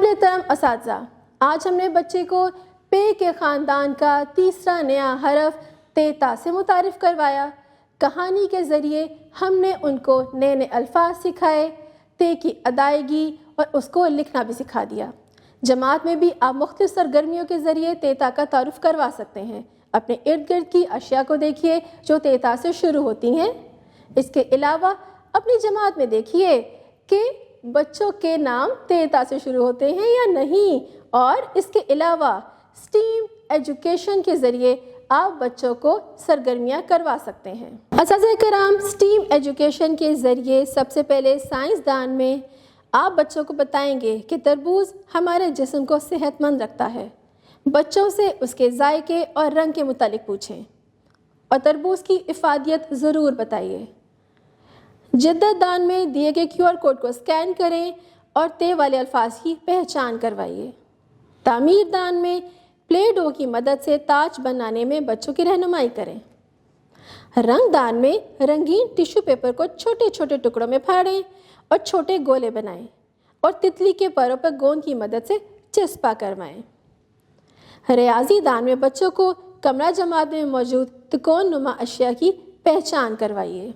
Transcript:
قابل تم اساتذہ، آج ہم نے بچے کو پے کے خاندان کا تیسرا نیا حرف تیتا سے متعارف کروایا۔ کہانی کے ذریعے ہم نے ان کو نئے نئے الفاظ سکھائے، تے کی ادائیگی اور اس کو لکھنا بھی سکھا دیا۔ جماعت میں بھی آپ مختلف سرگرمیوں کے ذریعے تیتا کا تعارف کروا سکتے ہیں۔ اپنے ارد گرد کی اشیاء کو دیکھیے جو تیتا سے شروع ہوتی ہیں۔ اس کے علاوہ اپنی جماعت میں دیکھیے کہ بچوں کے نام تیتا سے شروع ہوتے ہیں یا نہیں، اور اس کے علاوہ اسٹیم ایجوکیشن کے ذریعے آپ بچوں کو سرگرمیاں کروا سکتے ہیں۔ اساتذہ کرام، اسٹیم ایجوکیشن کے ذریعے سب سے پہلے سائنسدان میں آپ بچوں کو بتائیں گے کہ تربوز ہمارے جسم کو صحت مند رکھتا ہے۔ بچوں سے اس کے ذائقے اور رنگ کے متعلق پوچھیں اور تربوز کی افادیت ضرور بتائیے۔ جدت دان میں دیے گئے QR کوڈ کو اسکین کریں اور تے والے الفاظ کی پہچان کروائیے۔ تعمیر دان میں پلے ڈو کی مدد سے تاج بنانے میں بچوں کی رہنمائی کریں۔ رنگ دان میں رنگین ٹیشو پیپر کو چھوٹے چھوٹے ٹکڑوں میں پھاڑیں اور چھوٹے گولے بنائیں اور تتلی کے پروں پر گوند کی مدد سے چسپاں کروائیں۔ ریاضی دان میں بچوں کو کمرہ جماعت میں موجود تکون نما اشیاء کی پہچان کروائیے۔